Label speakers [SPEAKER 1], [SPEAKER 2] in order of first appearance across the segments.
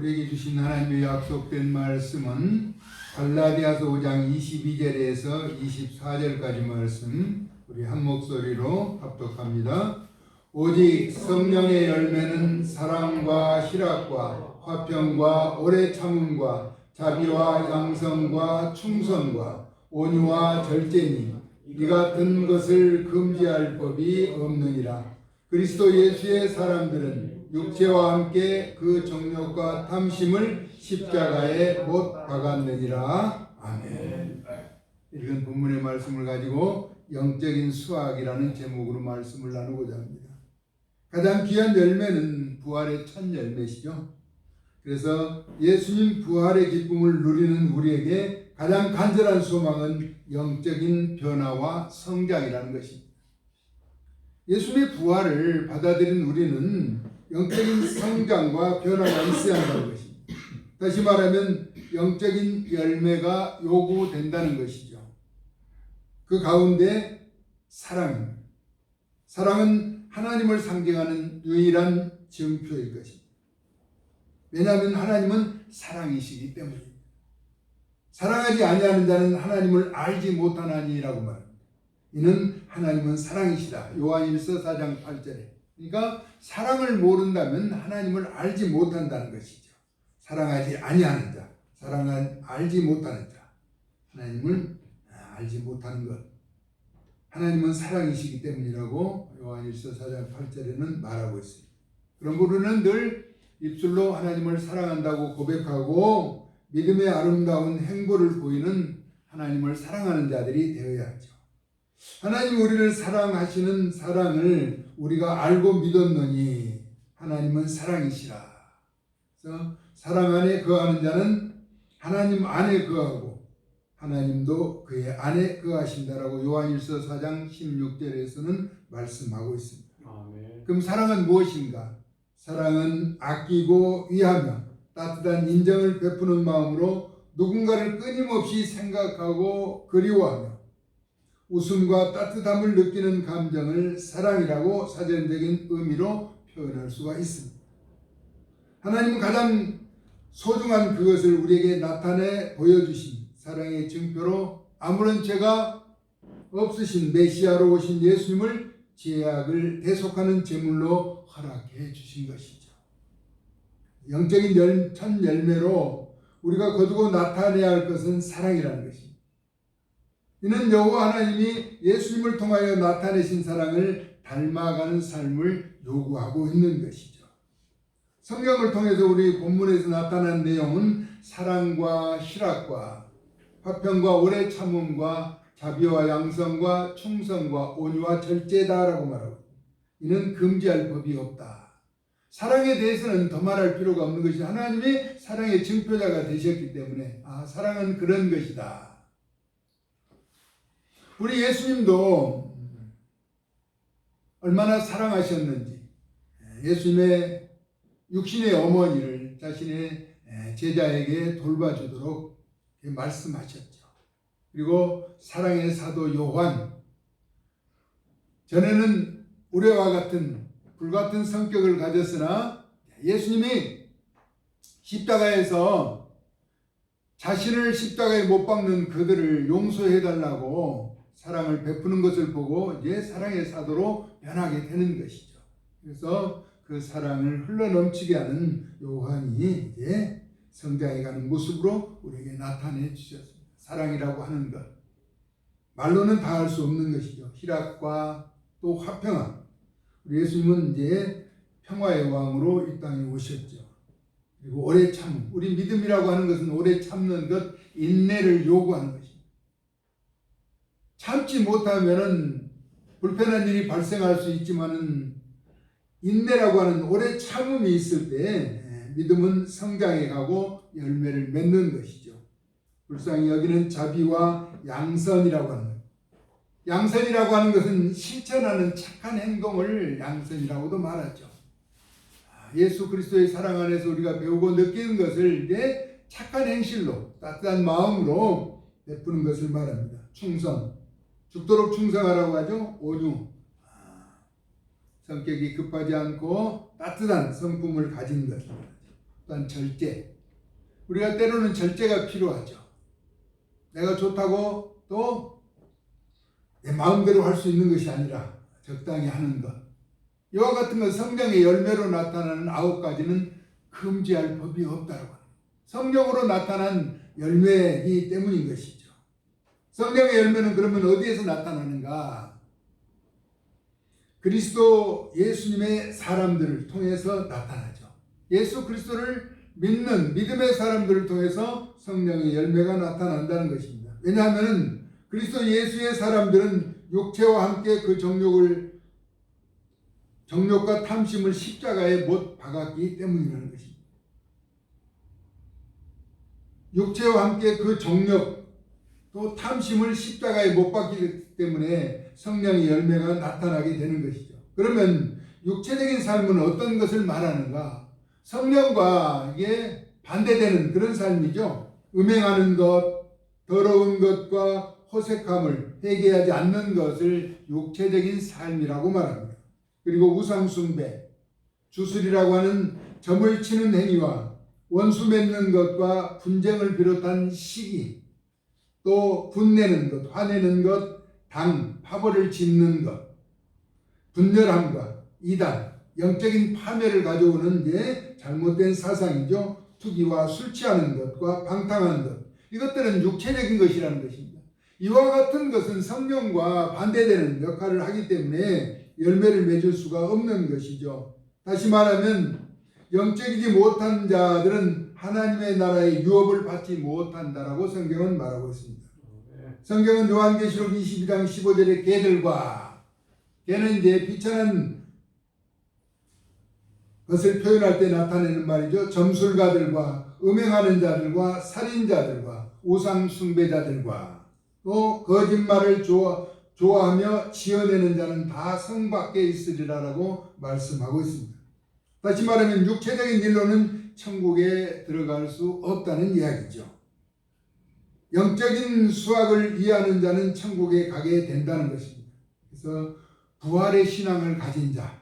[SPEAKER 1] 우리에게 주신 하나님의 약속된 말씀은 갈라디아서 5장 22절에서 24절까지 말씀 우리 한 목소리로 합독합니다. 오직 성령의 열매는 사랑과 희락과 화평과 오래 참음과 자비와 양성과 충성과 온유와 절제니 이 같은 것을 금지할 법이 없느니라. 그리스도 예수의 사람들은 육체와 함께 그 정욕과 탐심을 십자가에 못 박았느니라. 아멘. 읽은 본문의 말씀을 가지고 영적인 수학이라는 제목으로 말씀을 나누고자 합니다. 가장 귀한 열매는 부활의 첫 열매시죠. 그래서 예수님 부활의 기쁨을 누리는 우리에게 가장 간절한 소망은 영적인 변화와 성장이라는 것입니다. 예수님의 부활을 받아들인 우리는 영적인 성장과 변화가 있어야 한다는 것입니다. 다시 말하면 영적인 열매가 요구된다는 것이죠. 그 가운데 사랑입니다. 사랑은 하나님을 상징하는 유일한 증표일 것입니다. 왜냐하면 하나님은 사랑이시기 때문입니다. 사랑하지 아니하는 자는 하나님을 알지 못하나니라고 말합니다. 이는 하나님은 사랑이시다. 요한일서 4장 8절에. 그러니까 사랑을 모른다면 하나님을 알지 못한다는 것이죠. 사랑하지 아니하는 자, 사랑을 알지 못하는 자, 하나님을 알지 못하는 것. 하나님은 사랑이시기 때문이라고 요한일서 4장 8절에는 말하고 있습니다. 그럼 우리는 늘 입술로 하나님을 사랑한다고 고백하고 믿음의 아름다운 행보를 보이는 하나님을 사랑하는 자들이 되어야 하죠. 하나님 우리를 사랑하시는 사랑을 우리가 알고 믿었느니 하나님은 사랑이시라. 그래서 사랑 안에 거하는 자는 하나님 안에 거하고 하나님도 그의 안에 거하신다라고 요한일서 4장 16절에서는 말씀하고 있습니다. 아멘. 그럼 사랑은 무엇인가? 사랑은 아끼고 위하며 따뜻한 인정을 베푸는 마음으로 누군가를 끊임없이 생각하고 그리워하며 웃음과 따뜻함을 느끼는 감정을 사랑이라고 사전적인 의미로 표현할 수가 있습니다. 하나님은 가장 소중한 그것을 우리에게 나타내 보여주신 사랑의 증표로 아무런 죄가 없으신 메시아로 오신 예수님을 죄악을 대속하는 제물로 허락해 주신 것이죠. 영적인 첫 열매로 우리가 거두고 나타내야 할 것은 사랑이라는 것입니다. 이는 여호와 하나님이 예수님을 통하여 나타내신 사랑을 닮아가는 삶을 요구하고 있는 것이죠. 성경을 통해서 우리 본문에서 나타난 내용은 사랑과 희락과 화평과 오래 참음과 자비와 양성과 충성과 온유와 절제다라고 말하고 이는 금지할 법이 없다. 사랑에 대해서는 더 말할 필요가 없는 것이 하나님이 사랑의 증표자가 되셨기 때문에 사랑은 그런 것이다. 우리 예수님도 얼마나 사랑하셨는지 예수님의 육신의 어머니를 자신의 제자에게 돌봐주도록 말씀하셨죠. 그리고 사랑의 사도 요한, 전에는 우레와 같은 불같은 성격을 가졌으나 예수님이 십자가에서 자신을 십자가에 못 박는 그들을 용서해달라고 사랑을 베푸는 것을 보고 이제 사랑의 사도로 변하게 되는 것이죠. 그래서 그 사랑을 흘러넘치게 하는 요한이 이제 성장해가는 모습으로 우리에게 나타내 주셨습니다. 사랑이라고 하는 것 말로는 다 할 수 없는 것이죠. 희락과 또 화평함. 우리 예수님은 이제 평화의 왕으로 이 땅에 오셨죠. 그리고 오래 참음. 우리 믿음이라고 하는 것은 오래 참는 것, 인내를 요구하는 것입니다. 참지 못하면은 불편한 일이 발생할 수 있지만은 인내라고 하는 오래 참음이 있을 때 믿음은 성장해 가고 열매를 맺는 것이죠. 불쌍히 여기는 자비와 양선이라고 하는 것. 양선이라고 하는 것은 실천하는 착한 행동을 양선이라고도 말하죠. 예수 그리스도의 사랑 안에서 우리가 배우고 느끼는 것을 이제 착한 행실로 따뜻한 마음으로 베푸는 것을 말합니다. 충성, 죽도록 충성하라고 하죠. 온유, 성격이 급하지 않고 따뜻한 성품을 가진 것. 또한 절제. 우리가 때로는 절제가 필요하죠. 내가 좋다고 또 내 마음대로 할 수 있는 것이 아니라 적당히 하는 것. 이와 같은 것 성령의 열매로 나타나는 9가지는 금지할 법이 없다고 합니다. 성령으로 나타난 열매이기 때문인 것이죠. 성령의 열매는 그러면 어디에서 나타나는가? 그리스도 예수님의 사람들을 통해서 나타나죠. 예수 그리스도를 믿는 믿음의 사람들을 통해서 성령의 열매가 나타난다는 것입니다. 왜냐하면 그리스도 예수의 사람들은 육체와 함께 그 정욕과 탐심을 십자가에 못 박았기 때문이라는 것입니다. 육체와 함께 그 정욕 또 탐심을 십자가에 못 박기 때문에 성령의 열매가 나타나게 되는 것이죠. 그러면 육체적인 삶은 어떤 것을 말하는가? 성령과 이게 반대되는 그런 삶이죠. 음행하는 것, 더러운 것과 호색함을 회개하지 않는 것을 육체적인 삶이라고 말합니다. 그리고 우상숭배, 주술이라고 하는 점을 치는 행위와 원수 맺는 것과 분쟁을 비롯한 시기, 또 분내는 것, 화내는 것, 파벌을 짓는 것, 분열함과 이단, 영적인 파멸을 가져오는 게 잘못된 사상이죠. 투기와 술 취하는 것과 방탕하는 것, 이것들은 육체적인 것이라는 것입니다. 이와 같은 것은 성령과 반대되는 역할을 하기 때문에 열매를 맺을 수가 없는 것이죠. 다시 말하면 영적이지 못한 자들은 하나님의 나라의 유업을 받지 못한다라고 성경은 말하고 있습니다. 성경은 요한계시록 22장 15절에 개는 이제 비천한 것을 표현할 때 나타내는 말이죠. 점술가들과 음행하는 자들과 살인자들과 우상 숭배자들과 또 거짓말을 좋아하며 지어내는 자는 다 성 밖에 있으리라라고 말씀하고 있습니다. 다시 말하면 육체적인 일로는 천국에 들어갈 수 없다는 이야기죠. 영적인 수학을 이해하는 자는 천국에 가게 된다는 것입니다. 그래서 부활의 신앙을 가진 자,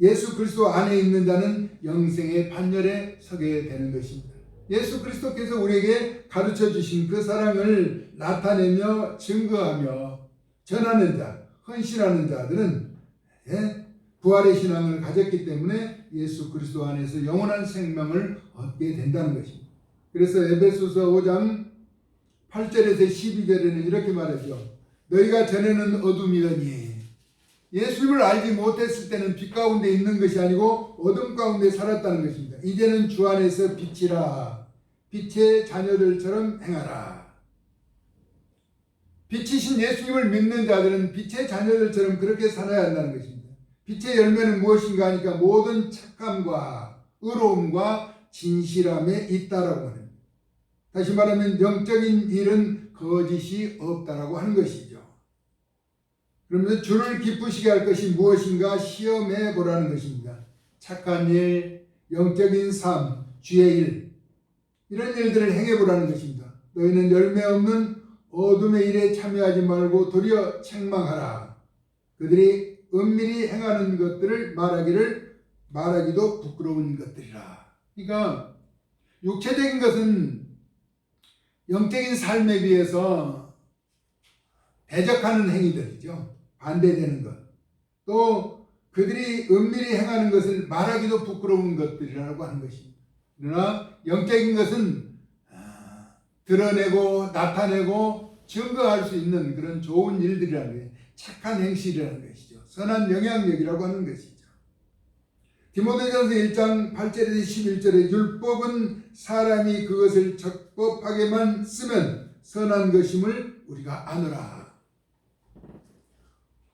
[SPEAKER 1] 예수 그리스도 안에 있는 자는 영생의 판결에 서게 되는 것입니다. 예수 그리스도께서 우리에게 가르쳐 주신 그 사랑을 나타내며 증거하며 전하는 자, 헌신하는 자들은 부활의 신앙을 가졌기 때문에 예수 그리스도 안에서 영원한 생명을 얻게 된다는 것입니다. 그래서 에베소서 5장 8절에서 12절에는 이렇게 말하죠. 너희가 전에는 어둠이더니 예수님을 알지 못했을 때는 빛 가운데 있는 것이 아니고 어둠 가운데 살았다는 것입니다. 이제는 주 안에서 빛이라 빛의 자녀들처럼 행하라. 빛이신 예수님을 믿는 자들은 빛의 자녀들처럼 그렇게 살아야 한다는 것입니다. 빛의 열매는 무엇인가 하니까 모든 착함과 의로움과 진실함에 있다라고 합니다. 다시 말하면 영적인 일은 거짓이 없다라고 하는 것이죠. 그러면서 주를 기쁘시게 할 것이 무엇인가 시험해 보라는 것입니다. 착한 일, 영적인 삶, 주의 일, 이런 일들을 행해 보라는 것입니다. 너희는 열매 없는 어둠의 일에 참여하지 말고 도리어 책망하라. 그들이 은밀히 행하는 것들을 말하기도 부끄러운 것들이라. 그러니까 육체적인 것은 영적인 삶에 비해서 대적하는 행위들이죠. 반대되는 것. 또 그들이 은밀히 행하는 것을 말하기도 부끄러운 것들이라고 하는 것입니다. 그러나 영적인 것은 드러내고 나타내고 증거할 수 있는 그런 좋은 일들이라는 거예요. 착한 행실이라는 것이죠. 선한 영향력이라고 하는 것이죠. 디모데전서 1장 8절에서 11절에 율법은 사람이 그것을 적법하게만 쓰면 선한 것임을 우리가 아노라.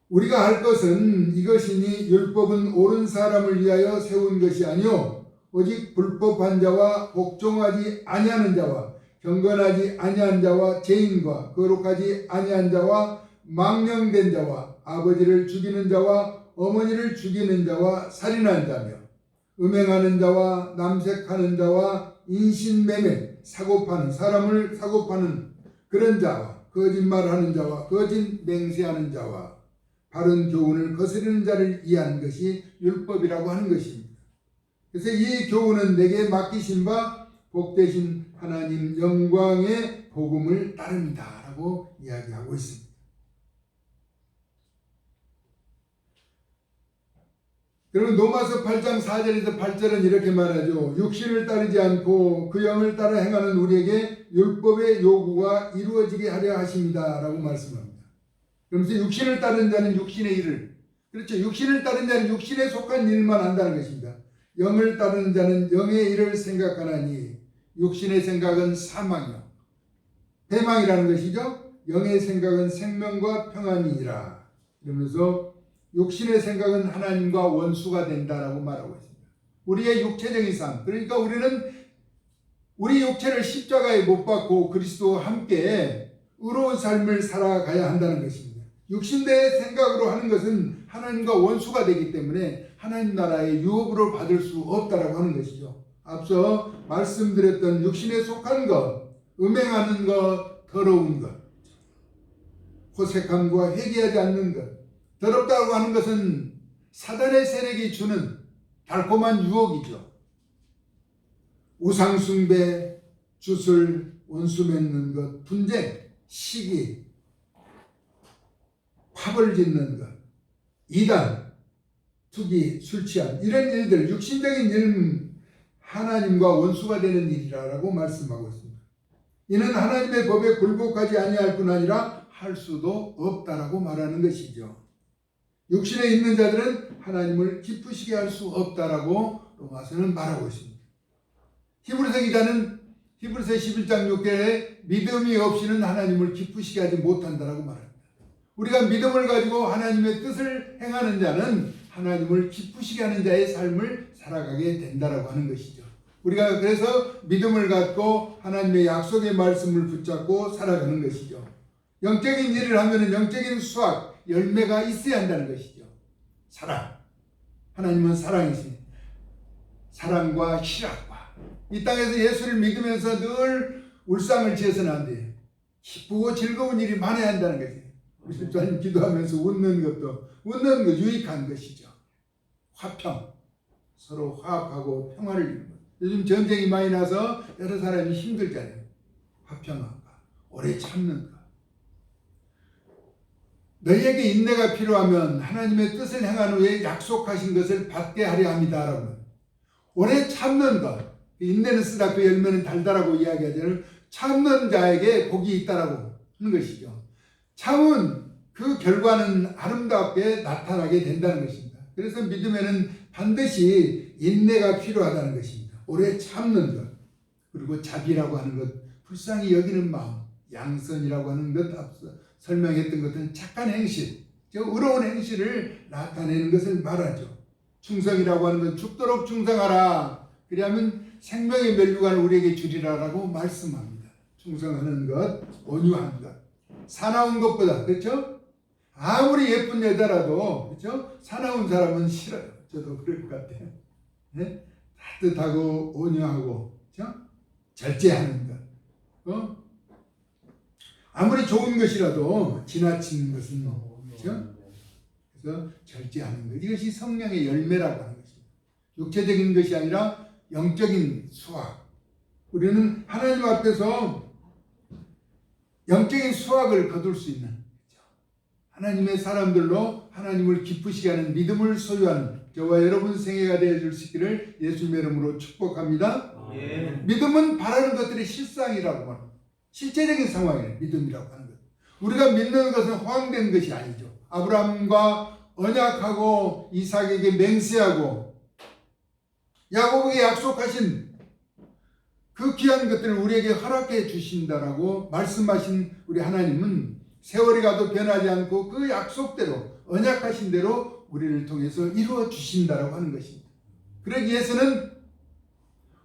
[SPEAKER 1] 우리가 할 것은 이것이니 율법은 옳은 사람을 위하여 세운 것이 아니요 오직 불법한 자와 복종하지 아니하는 자와 경건하지 아니한 자와 죄인과 거룩하지 아니한 자와 망령된 자와 아버지를 죽이는 자와 어머니를 죽이는 자와 살인한 자며 음행하는 자와 남색하는 자와 인신매매 사람을 사고파는 그런 자와 거짓말하는 자와 거짓 맹세하는 자와 바른 교훈을 거스르는 자를 이해하는 것이 율법이라고 하는 것입니다. 그래서 이 교훈은 내게 맡기신 바 복되신 하나님 영광의 복음을 따릅니다 라고 이야기하고 있습니다. 그러면 로마서 8장 4절에서 8절은 이렇게 말하죠. 육신을 따르지 않고 그 영을 따라 행하는 우리에게 율법의 요구가 이루어지게 하려 하십니다 라고 말씀합니다. 그러면서 육신을 따르는 자는 육신의 일을, 그렇죠, 육신을 따르는 자는 육신에 속한 일만 한다는 것입니다. 영을 따르는 자는 영의 일을 생각하나니 육신의 생각은 사망이요 패망이라는 것이죠. 영의 생각은 생명과 평안이니라. 이러면서 육신의 생각은 하나님과 원수가 된다라고 말하고 있습니다. 우리의 육체적인 삶, 그러니까 우리는 우리 육체를 십자가에 못 박고 그리스도와 함께 의로운 삶을 살아가야 한다는 것입니다. 육신대의 생각으로 하는 것은 하나님과 원수가 되기 때문에 하나님 나라의 유업으로 받을 수 없다라고 하는 것이죠. 앞서 말씀드렸던 육신에 속한 것, 음행하는 것, 더러운 것, 호색함과 회개하지 않는 것, 더럽다고 하는 것은 사단의 세력이 주는 달콤한 유혹이죠. 우상숭배, 주술, 원수 맺는 것, 분쟁, 시기, 파벌 짓는 것, 이단, 투기, 술 취함, 이런 일들, 육신적인 일은 하나님과 원수가 되는 일이라고 말씀하고 있습니다. 이는 하나님의 법에 굴복하지 아니할 뿐 아니라 할 수도 없다라고 말하는 것이죠. 육신에 있는 자들은 하나님을 기쁘시게 할 수 없다라고 로마서는 말하고 있습니다. 히브리서 기자는 히브리서 11장 6절에 믿음이 없이는 하나님을 기쁘시게 하지 못한다라고 말합니다. 우리가 믿음을 가지고 하나님의 뜻을 행하는 자는 하나님을 기쁘시게 하는 자의 삶을 살아가게 된다라고 하는 것이죠. 우리가 그래서 믿음을 갖고 하나님의 약속의 말씀을 붙잡고 살아가는 것이죠. 영적인 일을 하면 영적인 수확, 열매가 있어야 한다는 것이죠. 사랑. 하나님은 사랑이십니다. 사랑과 희락과. 이 땅에서 예수를 믿으면서 늘 울상을 지어서는 안 돼요. 기쁘고 즐거운 일이 많아야 한다는 거지. 우리 집사님 기도하면서 웃는 것도, 웃는 거 유익한 것이죠. 화평. 서로 화합하고 평화를 이루는 것. 요즘 전쟁이 많이 나서 여러 사람이 힘들잖아요. 화평함과 오래 참는 것. 너희에게 인내가 필요하면 하나님의 뜻을 행한 후에 약속하신 것을 받게 하려 합니다라고. 오래 참는 것, 인내는 쓰다 그 열매는 달다라고 이야기하자면 참는 자에게 복이 있다라고 하는 것이죠. 참은 그 결과는 아름답게 나타나게 된다는 것입니다. 그래서 믿음에는 반드시 인내가 필요하다는 것입니다. 오래 참는 것, 그리고 자비라고 하는 것, 불쌍히 여기는 마음, 양선이라고 하는 것, 앞서 설명했던 것은 착한 행실, 의로운 행실을 나타내는 것을 말하죠. 충성이라고 하는 건 죽도록 충성하라. 그리하면 생명의 면류관을 우리에게 주리라라고 말씀합니다. 충성하는 것, 온유한 것, 사나운 것보다, 그렇죠? 아무리 예쁜 여자라도, 그렇죠? 사나운 사람은 싫어요. 저도 그럴 것 같아요. 네? 따뜻하고 온유하고, 그렇죠? 절제하는 것. 아무리 좋은 것이라도 지나치는 것은, 그렇죠? 그래서 절제하는 것. 이것이 성령의 열매라고 하는 것입니다. 육체적인 것이 아니라 영적인 수확. 우리는 하나님 앞에서 영적인 수확을 거둘 수 있는, 그렇죠? 하나님의 사람들로 하나님을 기쁘시게 하는 믿음을 소유하는 저와 여러분 생애가 되어줄 수 있기를 예수님의 이름으로 축복합니다. 믿음은 바라는 것들의 실상이라고 합니다. 실제적인 상황이에요. 믿음이라고 하는 것. 우리가 믿는 것은 허황된 것이 아니죠. 아브라함과 언약하고 이삭에게 맹세하고 야곱에게 약속하신 그 귀한 것들을 우리에게 허락해 주신다라고 말씀하신 우리 하나님은 세월이 가도 변하지 않고 그 약속대로 언약하신 대로 우리를 통해서 이루어 주신다라고 하는 것입니다. 그러기 위해서는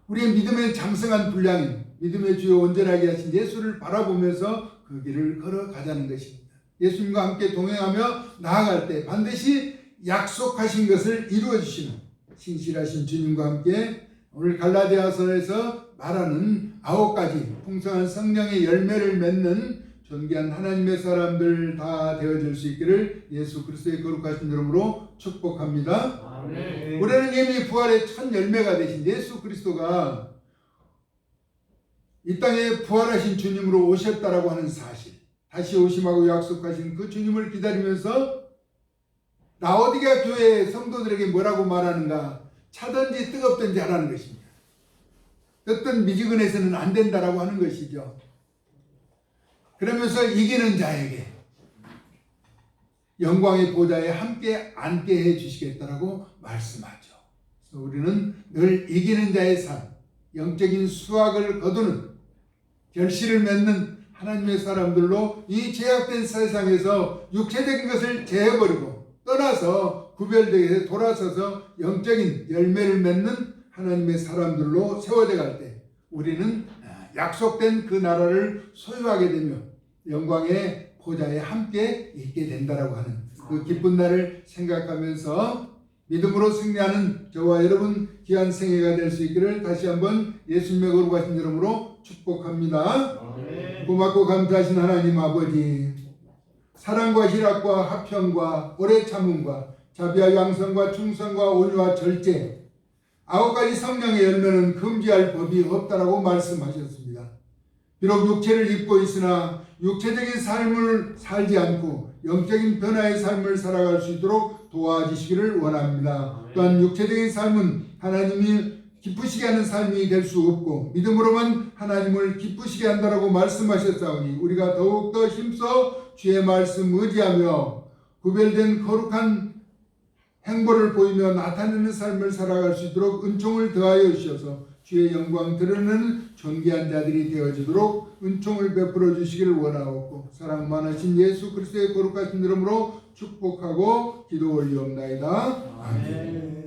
[SPEAKER 1] 우리의 믿음의 장성한 분량인 믿음의 주요 온전하게 하신 예수를 바라보면서 그 길을 걸어가자는 것입니다. 예수님과 함께 동행하며 나아갈 때 반드시 약속하신 것을 이루어주시는 신실하신 주님과 함께 오늘 갈라디아서에서 말하는 9가지 풍성한 성령의 열매를 맺는 존귀한 하나님의 사람들 다 되어질 수 있기를 예수 그리스도의 거룩하신 이름으로 축복합니다.
[SPEAKER 2] 아멘.
[SPEAKER 1] 우리는 이미 부활의 첫 열매가 되신 예수 그리스도가 이 땅에 부활하신 주님으로 오셨다라고 하는 사실, 다시 오심하고 약속하신 그 주님을 기다리면서 라오디게아 교회 성도들에게 뭐라고 말하는가? 차든지 뜨겁든지 하라는 것입니다. 어떤 미지근해서는 안 된다라고 하는 것이죠. 그러면서 이기는 자에게 영광의 보좌에 함께 앉게 해 주시겠다라고 말씀하죠. 그래서 우리는 늘 이기는 자의 삶, 영적인 수확을 거두는 결실을 맺는 하나님의 사람들로 이 제약된 세상에서 육체적인 것을 제해버리고 떠나서 구별되게 돌아서서 영적인 열매를 맺는 하나님의 사람들로 세워져 갈 때 우리는 약속된 그 나라를 소유하게 되며 영광의 보좌에 함께 있게 된다라고 하는 그 기쁜 날을 생각하면서 믿음으로 승리하는 저와 여러분 귀한 생애가 될 수 있기를 다시 한번 예수님의 거룩하신 이름으로 축복합니다.
[SPEAKER 2] 아멘.
[SPEAKER 1] 고맙고 감사하신 하나님 아버지, 사랑과 희락과 화평과 오래 참음과 자비와 양선과 충성과 온유와 절제, 9가지 성령의 열매는 금지할 법이 없다라고 말씀하셨습니다. 비록 육체를 입고 있으나 육체적인 삶을 살지 않고 영적인 변화의 삶을 살아갈 수 있도록 도와주시기를 원합니다. 또한 육체적인 삶은 하나님이 기쁘시게 하는 삶이 될 수 없고 믿음으로만 하나님을 기쁘시게 한다라고 말씀하셨사오니 우리가 더욱더 힘써 주의 말씀 의지하며 구별된 거룩한 행보를 보이며 나타내는 삶을 살아갈 수 있도록 은총을 더하여 주셔서 주의 영광 드러내는 존귀한 자들이 되어지도록 은총을 베풀어 주시기를 원하옵고 사랑 많으신 예수 그리스도의 거룩하신 이름으로 축복하고 기도 올리옵나이다. 아멘.